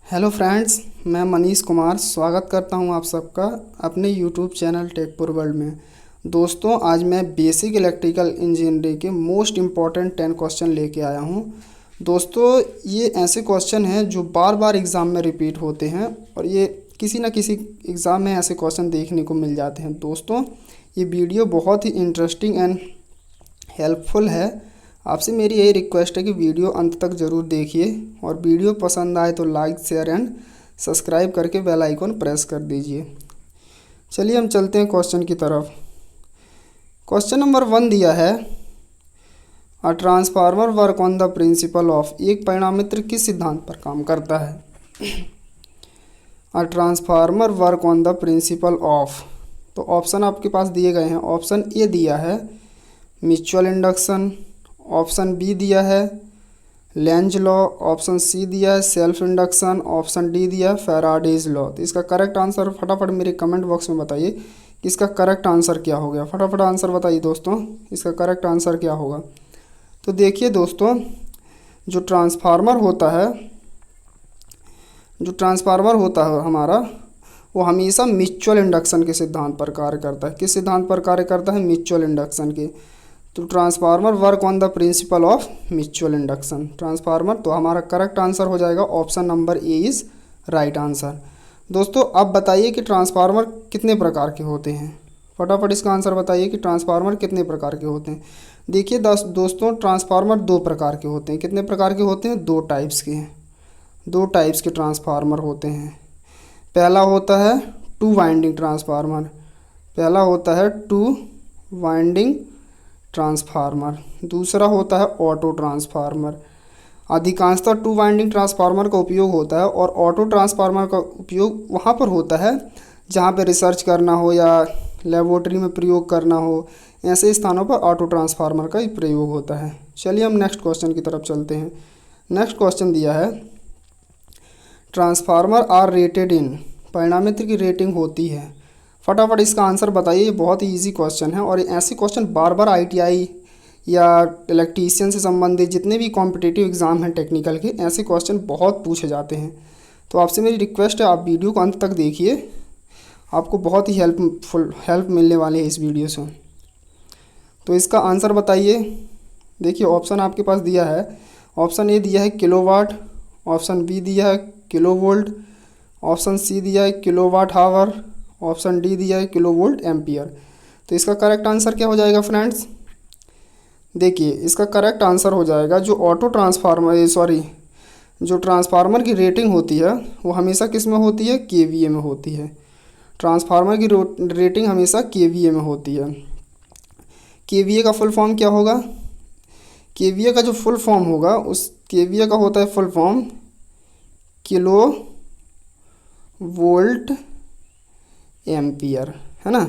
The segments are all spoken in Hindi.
हेलो फ्रेंड्स, मैं मनीष कुमार स्वागत करता हूं आप सबका अपने यूट्यूब चैनल टेकपुर वर्ल्ड में। दोस्तों, आज मैं बेसिक इलेक्ट्रिकल इंजीनियरिंग के मोस्ट इम्पॉर्टेंट 10 क्वेश्चन लेके आया हूं। दोस्तों, ये ऐसे क्वेश्चन हैं जो बार बार एग्ज़ाम में रिपीट होते हैं और ये किसी न किसी एग्ज़ाम में ऐसे क्वेश्चन देखने को मिल जाते हैं। दोस्तों, ये वीडियो बहुत ही इंटरेस्टिंग एंड हेल्पफुल है। आपसे मेरी यही रिक्वेस्ट है कि वीडियो अंत तक ज़रूर देखिए और वीडियो पसंद आए तो लाइक शेयर एंड सब्सक्राइब करके बेल आइकन प्रेस कर दीजिए। चलिए हम चलते हैं क्वेश्चन की तरफ। क्वेश्चन नंबर 1 दिया है, a transformer work on the principle of. एक परिणामित्र किस सिद्धांत पर काम करता है? A transformer work on the principle of. तो ऑप्शन आपके पास दिए गए हैं। ऑप्शन ए दिया है म्यूचुअल इंडक्शन, ऑप्शन बी दिया है लेंज लॉ, ऑप्शन सी दिया है सेल्फ इंडक्शन, ऑप्शन डी दिया है फैराडेज लॉ। तो इसका करेक्ट आंसर फटाफट मेरे कमेंट बॉक्स में बताइए कि इसका करेक्ट आंसर क्या हो गया। फटाफट आंसर बताइए दोस्तों, इसका करेक्ट आंसर क्या होगा। तो देखिए दोस्तों, जो ट्रांसफार्मर होता है हमारा, वो हमेशा म्यूचुअल इंडक्शन के सिद्धांत पर कार्य करता है। किस सिद्धांत पर कार्य करता है? म्यूचुअल इंडक्शन के। तो transformer work on the principle of mutual induction. Transformer, तो हमारा करेक्ट आंसर हो जाएगा option number A is right answer. दोस्तों, अब बताइए कि ट्रांसफार्मर कितने प्रकार के होते हैं। फटाफट इसका आंसर बताइए कि ट्रांसफार्मर कितने प्रकार के होते हैं। देखिए दोस्तों, ट्रांसफार्मर 2 प्रकार के होते हैं। कितने प्रकार के होते हैं? 2 टाइप्स के हैं। 2 टाइप्स के ट्रांसफार्मर होते हैं। पहला होता है टू वाइंडिंग ट्रांसफार्मर। पहला होता है टू वाइंडिंग ट्रांसफार्मर। दूसरा होता है ऑटो ट्रांसफार्मर। अधिकांशतः टू वाइंडिंग ट्रांसफार्मर का उपयोग होता है और ऑटो ट्रांसफार्मर का उपयोग वहाँ पर होता है जहाँ पर रिसर्च करना हो या लेबोरेटरी में प्रयोग करना हो। ऐसे स्थानों पर ऑटो ट्रांसफार्मर का प्रयोग होता है। चलिए हम नेक्स्ट क्वेश्चन की तरफ चलते हैं। नेक्स्ट क्वेश्चन दिया है, ट्रांसफार्मर आर रेटेड इन। परिणामित्र की रेटिंग होती है। फटाफट इसका आंसर बताइए। ये बहुत ही इजी क्वेश्चन है और ऐसे क्वेश्चन बार बार आईटीआई या इलेक्ट्रीशियन से संबंधित जितने भी कॉम्पिटिटिव एग्ज़ाम हैं टेक्निकल के, ऐसे क्वेश्चन बहुत पूछे जाते हैं। तो आपसे मेरी रिक्वेस्ट है, आप वीडियो को अंत तक देखिए, आपको बहुत ही हेल्प मिलने वाली है इस वीडियो से। तो इसका आंसर बताइए। देखिए ऑप्शन आपके पास दिया है। ऑप्शन ए दिया है किलोवाट, ऑप्शन बी दिया है किलोवोल्ट, ऑप्शन सी दिया है किलोवाट हावर, ऑप्शन डी दिया है किलोवोल्ट एम्पियर। तो इसका करेक्ट आंसर क्या हो जाएगा फ्रेंड्स? देखिए, इसका करेक्ट आंसर हो जाएगा जो ट्रांसफार्मर की रेटिंग होती है वो हमेशा किस में होती है? केवीए में होती है। ट्रांसफार्मर की रेटिंग हमेशा केवीए में होती है। केवीए का फुल फॉर्म क्या होगा? केवीए का जो फुल फॉर्म होगा, उस केवीए का होता है full form kilo volt ampere, है ना।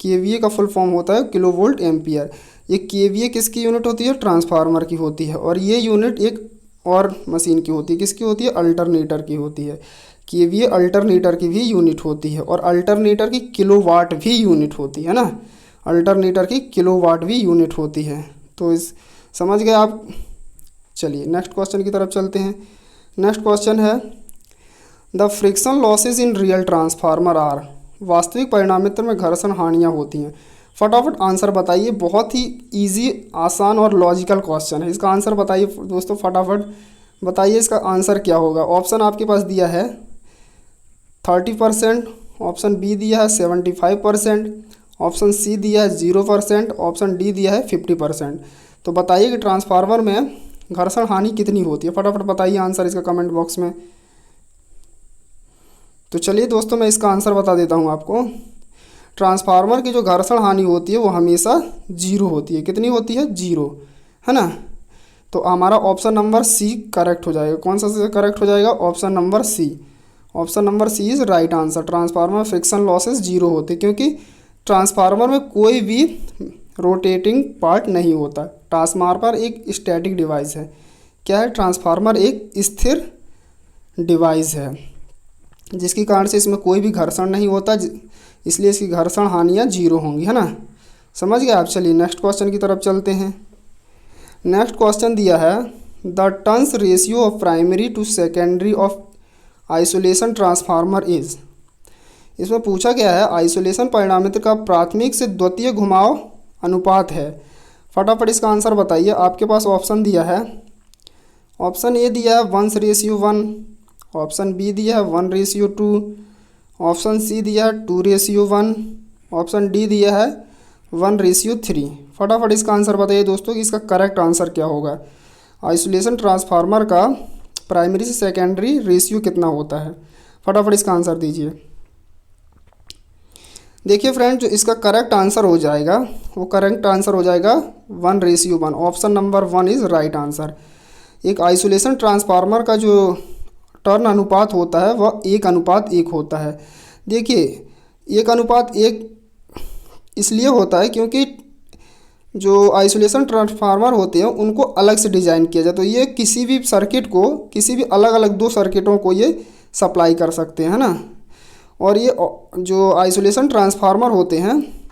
केवीए का फुल फॉर्म होता है किलो वोल्ट एम्पियर। ये केवीए किसकी यूनिट होती है? ट्रांसफार्मर की होती है। और ये यूनिट एक और मशीन की होती है। किसकी होती है? अल्टरनेटर की होती है। केवीए अल्टरनेटर की भी यूनिट होती है और अल्टरनेटर की किलोवाट भी यूनिट होती है ना। अल्टरनेटर की किलोवाट भी यूनिट होती है। तो इस समझ गए आप। चलिए नेक्स्ट क्वेश्चन की तरफ चलते हैं। नेक्स्ट क्वेश्चन है, the friction losses in real transformer are. वास्तविक परिणामित्र में घर्षण हानियाँ होती हैं। फटाफट आंसर बताइए। बहुत ही इजी, आसान और लॉजिकल क्वेश्चन है। इसका आंसर बताइए दोस्तों, फटाफट बताइए इसका आंसर क्या होगा। ऑप्शन आपके पास दिया है 30%, ऑप्शन बी दिया है 75%, ऑप्शन सी दिया है 0%, ऑप्शन डी दिया है 50%। तो बताइए कि ट्रांसफार्मर में घर्षण हानि कितनी होती है। फटाफट बताइए आंसर इसका कमेंट बॉक्स में। तो चलिए दोस्तों, मैं इसका आंसर बता देता हूँ आपको। ट्रांसफार्मर की जो घर्षण हानि होती है वो हमेशा 0 होती है। कितनी होती है? 0, है ना। तो हमारा ऑप्शन नंबर सी करेक्ट हो जाएगा। कौन सा करेक्ट हो जाएगा? Option number C. Option number C is right answer. Transformer friction losses 0 होते, क्योंकि ट्रांसफार्मर में कोई भी रोटेटिंग पार्ट नहीं होता। ट्रांसफार्मर एक स्टैटिक डिवाइस है। क्या है? ट्रांसफार्मर एक स्थिर डिवाइस है, जिसके कारण से इसमें कोई भी घर्षण नहीं होता, इसलिए इसकी घर्षण हानियाँ 0 होंगी, है ना। समझ गए आप। चलिए नेक्स्ट क्वेश्चन की तरफ चलते हैं। नेक्स्ट क्वेश्चन दिया है, the turns ratio of primary to secondary of isolation transformer is. इसमें पूछा गया है आइसोलेशन परिणामित्र का प्राथमिक से द्वितीय घुमाव अनुपात है। फटाफट इसका आंसर बताइए। आपके पास ऑप्शन दिया है, ऑप्शन ए दिया है 1:1, ऑप्शन बी दिया है 1:2, ऑप्शन सी दिया है 2:1, ऑप्शन डी दिया है 1:3। फटाफट इसका आंसर बताइए दोस्तों कि इसका करेक्ट आंसर क्या होगा। आइसोलेशन ट्रांसफार्मर का प्राइमरी से सेकेंडरी रेशियो कितना होता है, फटाफट इसका आंसर दीजिए। देखिए फ्रेंड, जो इसका करेक्ट आंसर हो जाएगा वो करेक्ट आंसर हो जाएगा 1:1। Option number 1 is right answer. एक आइसोलेशन ट्रांसफार्मर का जो टर्न अनुपात होता है वह 1:1 होता है। देखिए 1:1 इसलिए होता है क्योंकि जो आइसोलेशन ट्रांसफार्मर होते हैं उनको अलग से डिज़ाइन किया जाए, तो ये किसी भी सर्किट को, किसी भी अलग अलग दो सर्किटों को ये सप्लाई कर सकते हैं ना। और ये जो आइसोलेशन ट्रांसफार्मर होते हैं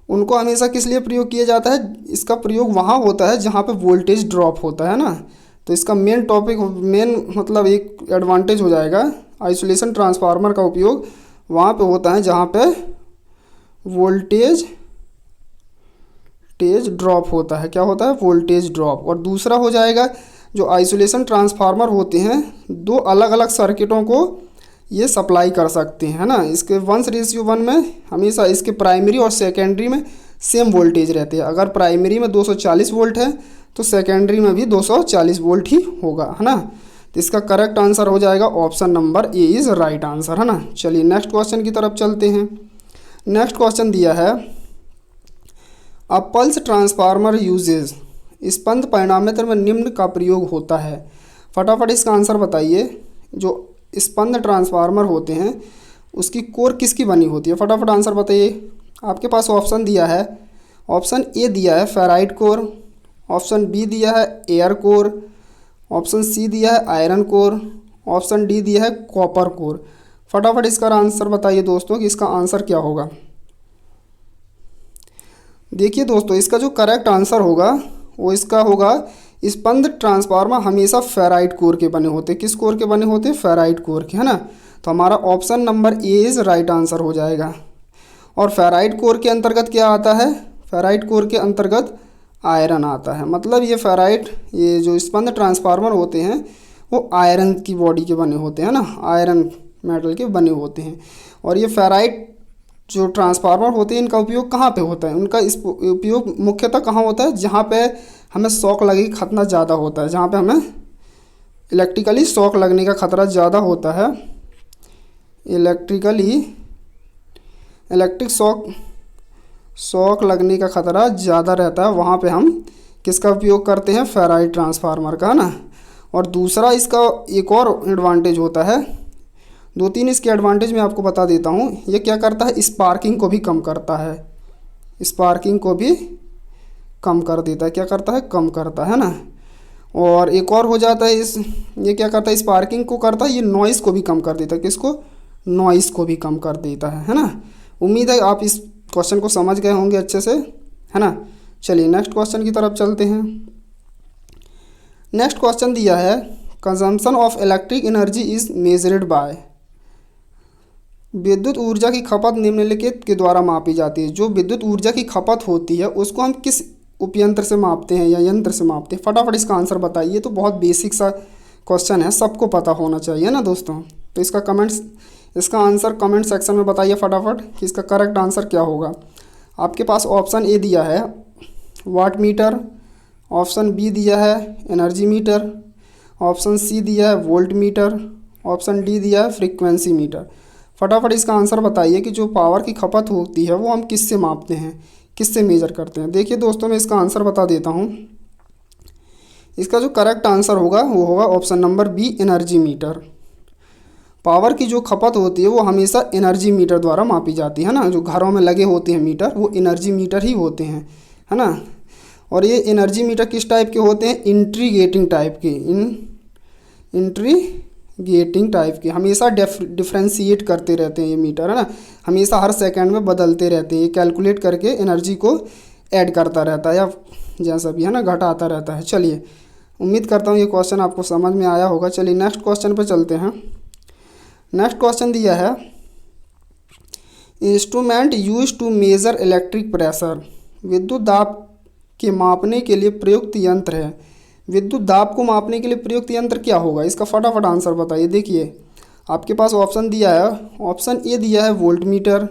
उनको हमेशा किस लिए प्रयोग किया जाता है, इसका प्रयोग वहाँ होता है जहाँ पे वोल्टेज ड्रॉप होता है ना। तो इसका मेन मतलब एक एडवांटेज हो जाएगा, आइसोलेशन ट्रांसफार्मर का उपयोग वहाँ पे होता है जहाँ पे वोल्टेज ड्रॉप होता है। क्या होता है, वोल्टेज ड्रॉप। और दूसरा हो जाएगा, जो आइसोलेशन ट्रांसफार्मर होते हैं दो अलग अलग सर्किटों को ये सप्लाई कर सकते हैं, है ना। इसके 1:1 में हमेशा इसके प्राइमरी और सेकेंडरी में सेम वोल्टेज रहते हैं। अगर प्राइमरी में 240 वोल्ट है तो सेकेंडरी में भी 240 वोल्ट ही होगा, है ना। तो इसका करेक्ट आंसर हो जाएगा option number A is right answer, है ना। चलिए नेक्स्ट क्वेश्चन की तरफ चलते हैं। नेक्स्ट क्वेश्चन दिया है, अ पल्स ट्रांसफार्मर यूजेज। स्पंद परिणामित्र में निम्न का प्रयोग होता है। फटाफट इसका आंसर बताइए। जो स्पंद ट्रांसफार्मर होते हैं उसकी कोर किसकी बनी होती है, फटाफट आंसर बताइए। आपके पास ऑप्शन दिया है, ऑप्शन ए दिया है फेराइट कोर, ऑप्शन बी दिया है एयर कोर, ऑप्शन सी दिया है आयरन कोर, ऑप्शन डी दिया है कॉपर कोर। फटाफट इसका आंसर बताइए दोस्तों कि इसका आंसर क्या होगा। देखिए दोस्तों, इसका जो करेक्ट आंसर होगा वो इसका होगा, स्पंद ट्रांसफार्मर हमेशा फेराइट कोर के बने होते हैं। किस कोर के बने होते हैं, फेराइट कोर के, है ना। तो हमारा option number A is right answer हो जाएगा। और फेराइट कोर के अंतर्गत क्या आता है, फेराइट कोर के अंतर्गत आयरन आता है। मतलब ये जो स्पंद ट्रांसफार्मर होते हैं वो आयरन की बॉडी के बने होते हैं ना, आयरन मेटल के बने होते हैं। और ये फेराइट जो ट्रांसफार्मर होते हैं इनका उपयोग कहाँ पे होता है, उनका इस उपयोग मुख्यतः कहाँ होता है, जहाँ पे हमें शॉक लगने का खतरा ज़्यादा होता है, जहाँ पे हमें इलेक्ट्रिकली शॉक लगने का खतरा ज़्यादा होता है। इलेक्ट्रिक शॉक लगने का खतरा ज़्यादा रहता है, वहाँ पे हम किसका उपयोग करते हैं, फेराइट ट्रांसफार्मर का, है ना। और दूसरा इसका एक और एडवांटेज होता है, 2-3 इसके एडवांटेज मैं आपको बता देता हूँ। ये क्या करता है, स्पार्किंग को भी कम करता है, स्पार्किंग को भी कम कर देता है। क्या करता है, कम करता है ना। और एक और हो जाता है ये क्या करता है, स्पार्किंग को करता है, ये नॉइज़ को भी कम कर देता है। किसको, नॉइज़ को भी कम कर देता है ना। उम्मीद है आप इस क्वेश्चन को समझ गए होंगे अच्छे से, है ना। चलिए नेक्स्ट क्वेश्चन की तरफ चलते हैं। नेक्स्ट क्वेश्चन दिया है, consumption of electric energy is measured by. विद्युत ऊर्जा की खपत निम्नलिखित के द्वारा मापी जाती है। जो विद्युत ऊर्जा की खपत होती है उसको हम किस उपयंत्र से मापते हैं या यंत्र से मापते हैं, फटाफट इसका आंसर बताइए। तो बहुत बेसिक सा क्वेश्चन है, सबको पता होना चाहिए ना दोस्तों। तो इसका आंसर कमेंट सेक्शन में बताइए फटाफट कि इसका करेक्ट आंसर क्या होगा। आपके पास ऑप्शन ए दिया है वाट मीटर, ऑप्शन बी दिया है एनर्जी मीटर, ऑप्शन सी दिया है वोल्ट मीटर, ऑप्शन डी दिया है फ्रीक्वेंसी मीटर। फटाफट इसका आंसर बताइए कि जो पावर की खपत होती है वो हम किससे मापते हैं, किससे मेजर करते हैं। देखिए दोस्तों, मैं इसका आंसर बता देता हूँ। इसका जो करेक्ट आंसर होगा वो होगा option number B energy meter. Power की जो खपत होती है वो हमेशा एनर्जी मीटर द्वारा मापी जाती है ना। जो घरों में लगे होते हैं मीटर वो एनर्जी मीटर ही होते हैं, है ना। और ये एनर्जी मीटर किस टाइप के होते हैं, इंट्रीगेटिंग टाइप के, इंट्रीगेटिंग टाइप के। हमेशा डिफ्रेंशिएट करते रहते हैं ये मीटर, है ना। हमेशा हर सेकंड में बदलते रहते हैं, ये कैलकुलेट करके एनर्जी को ऐड करता रहता है या जैसा भी, है ना, घटाता रहता है। चलिए उम्मीद करता हूँ ये क्वेश्चन आपको समझ में आया होगा। चलिए नेक्स्ट क्वेश्चन पे चलते हैं। नेक्स्ट क्वेश्चन दिया है, instrument use to measure electric pressure, विद्युत दाब के मापने के लिए प्रयुक्त यंत्र है। विद्युत दाब को मापने के लिए प्रयुक्त यंत्र क्या होगा, इसका फटाफट आंसर बताइए। देखिए आपके पास ऑप्शन दिया है, ऑप्शन ए दिया है वोल्ट मीटर,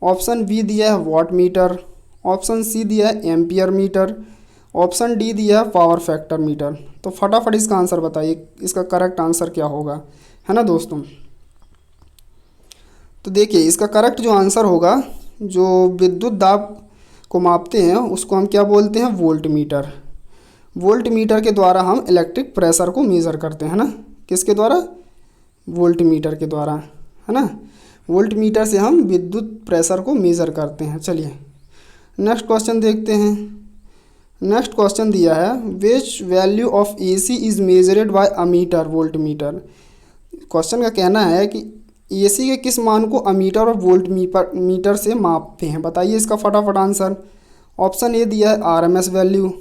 ऑप्शन बी दिया है वाट मीटर, ऑप्शन सी दिया है एम्पियर मीटर, ऑप्शन डी दिया है पावर फैक्टर मीटर। तो फटाफट इसका आंसर बताइए, इसका करेक्ट आंसर क्या होगा, है ना दोस्तों। तो देखिए इसका करेक्ट जो आंसर होगा, जो विद्युत दाब को मापते हैं उसको हम क्या बोलते हैं, वोल्ट मीटर। वोल्ट मीटर के द्वारा हम इलेक्ट्रिक प्रेशर को मेज़र करते हैं ना, किसके द्वारा, वोल्ट मीटर के द्वारा, है ना। वोल्ट मीटर से हम विद्युत प्रेशर को मेज़र करते हैं। चलिए नेक्स्ट क्वेश्चन देखते हैं। नेक्स्ट क्वेश्चन दिया है, which value of AC is measured by ammeter volt meter. Question का कहना है कि AC के किस मान को अमीटर और वोल्ट मीटर से मापते हैं, बताइए इसका फटाफट आंसर। ऑप्शन ए दिया है RMS वैल्यू,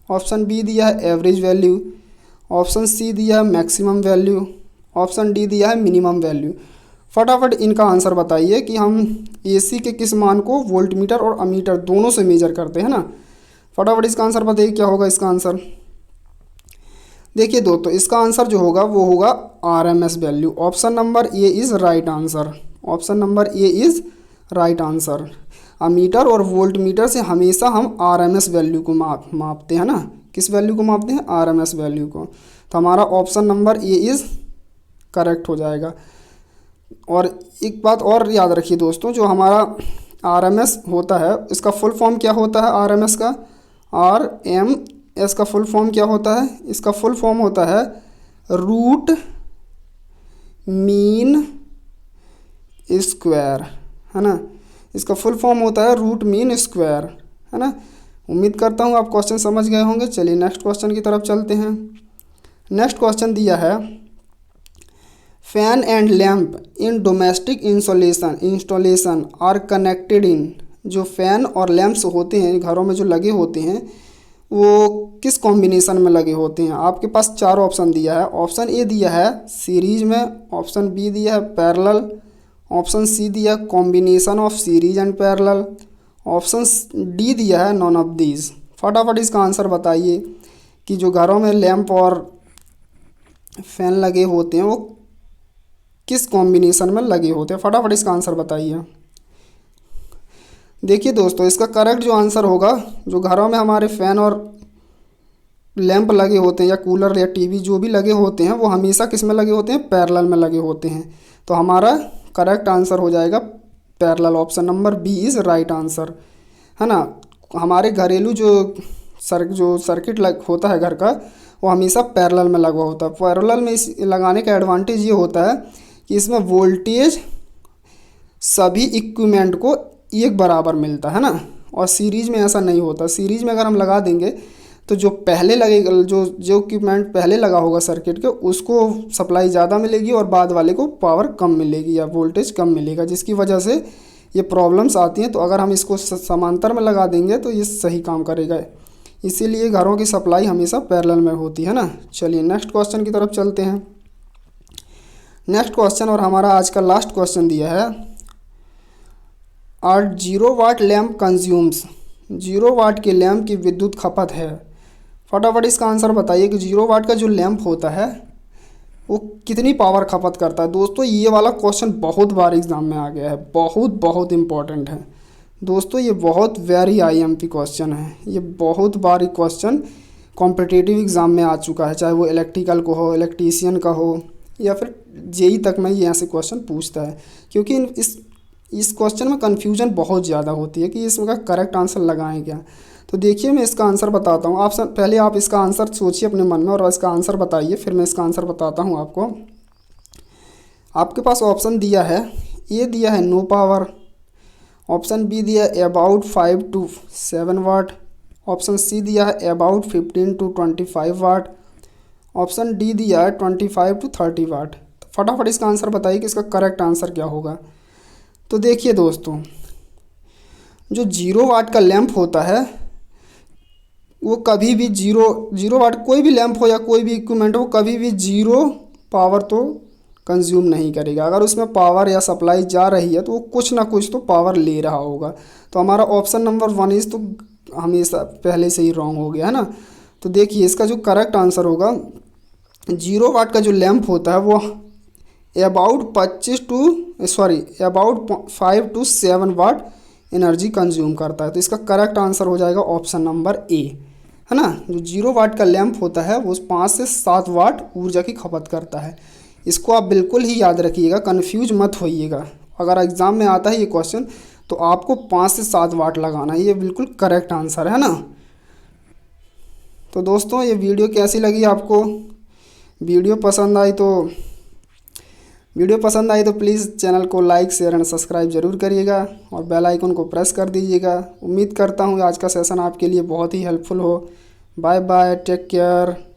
ऑप्शन बी दिया है एवरेज वैल्यू, ऑप्शन सी दिया है मैक्सिमम वैल्यू, ऑप्शन डी दिया है मिनिमम वैल्यू। फटाफट इनका आंसर बताइए कि हम AC के किस मान को वोल्ट मीटर और अमीटर दोनों से मेजर करते हैं ना। फटाफट इसका आंसर बताइए क्या होगा इसका आंसर। देखिए दोस्तों इसका आंसर जो होगा वो होगा RMS value. Option number A is right answer, option number A is right answer. Ammeter और वोल्ट मीटर से हमेशा हम RMS वैल्यू को मापते हैं ना, किस वैल्यू को मापते हैं, RMS वैल्यू को। तो हमारा option number A is correct हो जाएगा। और एक बात और याद रखिए दोस्तों, जो हमारा RMS होता है इसका फुल फॉर्म क्या होता है, RMS का, RMS का फुल फॉर्म क्या होता है, इसका फुल फॉर्म होता है रूट मीन स्क्वायर, है ना। इसका फुल फॉर्म होता है रूट मीन स्क्वायर, है ना। उम्मीद करता हूँ आप क्वेश्चन समझ गए होंगे। चलिए नेक्स्ट क्वेश्चन की तरफ चलते हैं। नेक्स्ट क्वेश्चन दिया है, fan and lamp in domestic installation are connected in. जो फैन और लैंप्स होते हैं घरों में जो लगे होते हैं वो किस कॉम्बिनेशन में लगे होते हैं। आपके पास चार ऑप्शन दिया है। ऑप्शन ए दिया है सीरीज में, ऑप्शन बी दिया है पैरेलल, ऑप्शन सी दिया है combination of series and parallel, option D दिया है नॉन ऑफ दीज। फटाफट इसका आंसर बताइए कि जो घरों में लैंप और फैन लगे होते हैं वो किस कॉम्बिनेशन में लगे होते हैं। फटाफट इसका आंसर बताइए। देखिए दोस्तों इसका करेक्ट जो आंसर होगा, जो घरों में हमारे फैन और लैंप लगे होते हैं या कूलर या टीवी जो भी लगे होते हैं वो हमेशा किस में लगे होते हैं, पैरेलल में लगे होते हैं। तो हमारा करेक्ट आंसर हो जाएगा parallel. Option number B is right answer, है ना। हमारे घरेलू जो सर्किट होता है घर का वो हमेशा पैरेलल में लगा होता है। पैरेलल में इस लगाने का एडवांटेज ये होता है कि इसमें वोल्टेज सभी इक्विपमेंट को एक बराबर मिलता है ना, और सीरीज में ऐसा नहीं होता। सीरीज में अगर हम लगा देंगे तो जो पहले लगेगा, जो इक्विपमेंट पहले लगा होगा सर्किट के, उसको सप्लाई ज़्यादा मिलेगी और बाद वाले को पावर कम मिलेगी या वोल्टेज कम मिलेगा, जिसकी वजह से ये प्रॉब्लम्स आती हैं। तो अगर हम इसको समांतर में लगा देंगे तो ये सही काम करेगा। इसीलिए घरों की सप्लाई हमेशा पैरेलल में होती है ना। चलिए नेक्स्ट क्वेश्चन की तरफ चलते हैं। नेक्स्ट क्वेश्चन और हमारा आज का लास्ट क्वेश्चन दिया है, आर 0 वाट लैम्प कंज्यूम्स। 0 वाट के लैम्प की विद्युत खपत है। फटाफट इसका आंसर बताइए कि 0 वाट का जो लैम्प होता है वो कितनी पावर खपत करता है। दोस्तों ये वाला क्वेश्चन बहुत बार एग्ज़ाम में आ गया है, बहुत इम्पॉर्टेंट है दोस्तों। ये बहुत वेरी IMP क्वेश्चन है। ये बहुत बार क्वेश्चन कॉम्पिटिटिव एग्ज़ाम में आ चुका है, चाहे वो इलेक्ट्रिकल को हो, इलेक्ट्रीशियन का हो, या फिर JEE तक में ये ऐसे क्वेश्चन पूछता है। क्योंकि इस क्वेश्चन में कन्फ्यूजन बहुत ज़्यादा होती है कि इसका करेक्ट आंसर लगाएं क्या। तो देखिए मैं इसका आंसर बताता हूँ। पहले आप इसका आंसर सोचिए अपने मन में और इसका आंसर बताइए, फिर मैं इसका आंसर बताता हूँ आपको। आपके पास ऑप्शन दिया है, ए दिया है नो पावर, ऑप्शन बी दिया है about 5 to 7 watt, option C दिया है about 15 to 25 watt, option D दिया है 25 to 30 वाट। तो फटाफट इसका आंसर बताइए कि इसका करेक्ट आंसर क्या होगा। तो देखिए दोस्तों जो 0 वाट का लैंप होता है वो कभी भी जीरो वाट कोई भी लैंप हो या कोई भी इक्विपमेंट हो, कभी भी जीरो पावर तो कंज्यूम नहीं करेगा। अगर उसमें पावर या सप्लाई जा रही है तो वो कुछ ना कुछ तो पावर ले रहा होगा। तो हमारा ऑप्शन नंबर 1 इज तो हमेशा पहले से ही रॉन्ग हो गया है ना। तो देखिए इसका जो करेक्ट आंसर होगा, 0 वाट का जो लैंप होता है वो about 5 to 7 watt energy consume करता है। तो इसका करेक्ट आंसर हो जाएगा ऑप्शन नंबर ए, है ना। जो 0 वाट का लैंप होता है वो 5 से 7 वाट ऊर्जा की खपत करता है। इसको आप बिल्कुल ही याद रखिएगा, कन्फ्यूज मत होइएगा। अगर एग्ज़ाम में आता है ये क्वेश्चन तो आपको 5 से 7 वाट लगाना है, ये बिल्कुल करेक्ट आंसर है ना। तो दोस्तों ये वीडियो कैसी लगी आपको? वीडियो पसंद आई तो प्लीज़ चैनल को लाइक शेयर एंड सब्सक्राइब जरूर करिएगा और बेल आइकन को प्रेस कर दीजिएगा। उम्मीद करता हूँ आज का सेशन आपके लिए बहुत ही हेल्पफुल हो। Bye bye, take care.